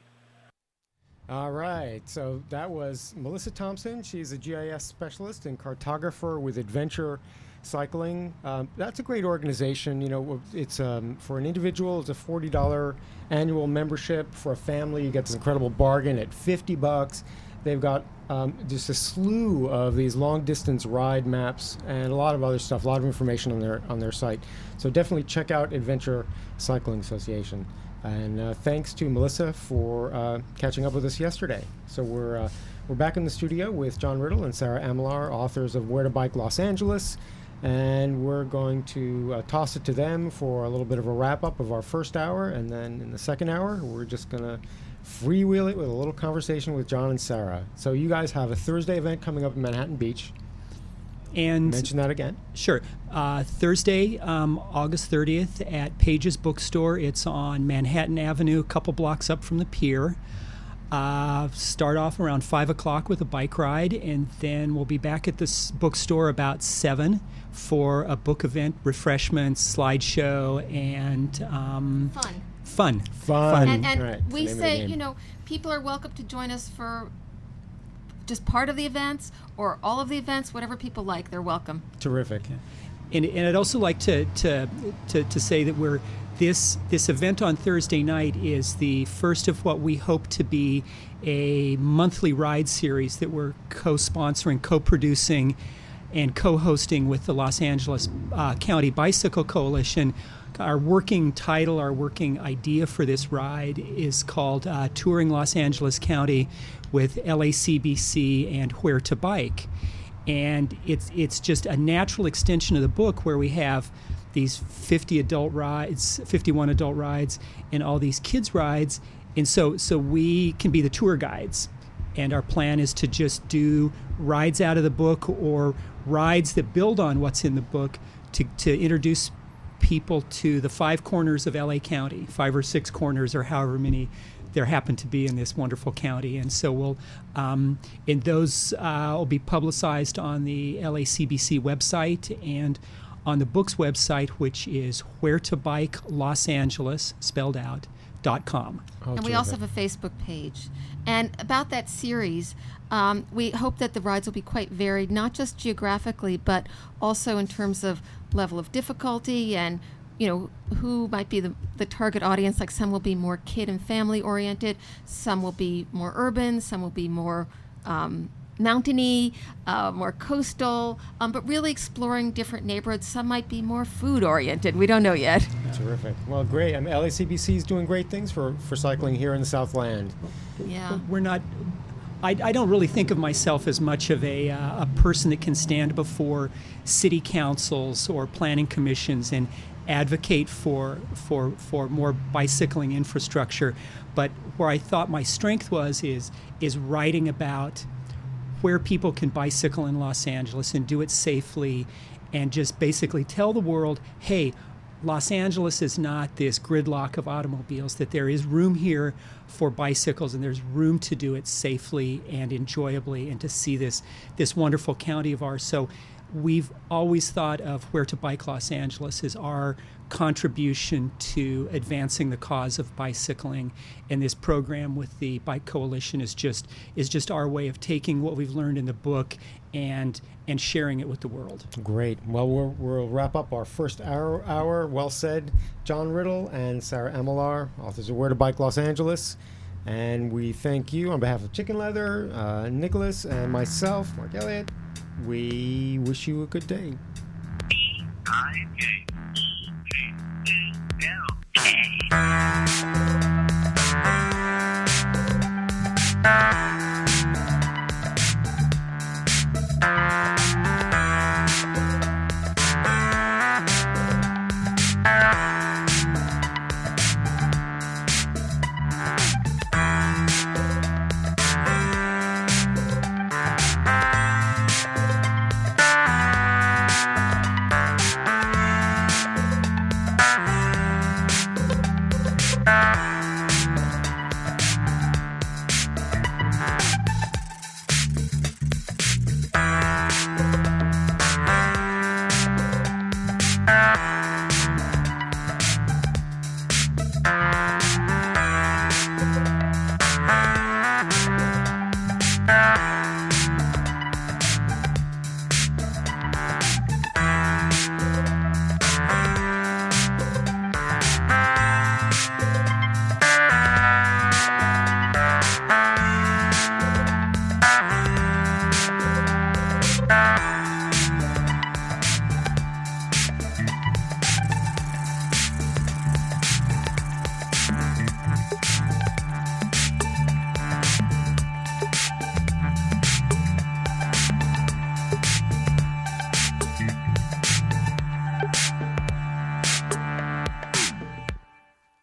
All right. So that was Melissa Thompson. She's a GIS specialist and cartographer with Adventure Cycling. That's a great organization. You know, it's for an individual, it's a $40 annual membership. For a family, you get this incredible bargain at $50. They've got just a slew of these long-distance ride maps and a lot of other stuff, a lot of information on their site. So definitely check out Adventure Cycling Association. And thanks to Melissa for catching up with us yesterday. So we're back in the studio with John Riddle and Sarah Amelar, authors of Where to Bike Los Angeles, and we're going to toss it to them for a little bit of a wrap-up of our first hour, and then in the second hour, we're just going to freewheel it with a little conversation with John and Sarah. So you guys have a Thursday event coming up in Manhattan Beach. And mention that again. Sure. Thursday, August 30th at Page's Bookstore. It's on Manhattan Avenue, a couple blocks up from the pier. Start off around 5 o'clock with a bike ride, and then we'll be back at this bookstore about 7 for a book event, refreshments, slideshow, and fun. And right. we say, you know, people are welcome to join us for just part of the events or all of the events, whatever people like, they're welcome. Terrific. And I'd also like to say that this event on Thursday night is the first of what we hope to be a monthly ride series that we're co-sponsoring, co-producing, and co-hosting with the Los Angeles County Bicycle Coalition. Our working title, our working idea for this ride is called Touring Los Angeles County with LACBC and Where to Bike. And it's just a natural extension of the book where we have these 51 adult rides, and all these kids rides. And so we can be the tour guides. And our plan is to just do rides out of the book or rides that build on what's in the book to introduce people to the 5 corners of LA County, 5 or 6 corners or however many there happen to be in this wonderful county. And so we'll, and those will be publicized on the LACBC website and on the book's website, which is Where to Bike Los Angeles, spelled out, .com. And we also have a Facebook page. And about that series, we hope that the rides will be quite varied, not just geographically, but also in terms of level of difficulty and, you know, who might be the target audience. Like some will be more kid and family oriented, some will be more urban, some will be more mountainy, more coastal, but really exploring different neighborhoods. Some might be more food oriented. We don't know yet. Terrific. Well, great. I mean, LACBC is doing great things for cycling here in the Southland. Yeah. We're not. I don't really think of myself as much of a person that can stand before city councils or planning commissions and advocate for more bicycling infrastructure. But where I thought my strength is writing about where people can bicycle in Los Angeles and do it safely, and just basically tell the world, hey, Los Angeles is not this gridlock of automobiles, that there is room here for bicycles, and there's room to do it safely and enjoyably, and to see this wonderful county of ours. So we've always thought of Where to Bike Los Angeles as our contribution to advancing the cause of bicycling, and this program with the Bike Coalition is just our way of taking what we've learned in the book and sharing it with the world. Great. Well, we'll wrap up our first hour. Well said, John Riddle and Sarah Emilar, authors of Where to Bike Los Angeles. And we thank you on behalf of Chicken Leather, Nicholas, and myself, Mark Elliott. We wish you a good day. BikeTalk.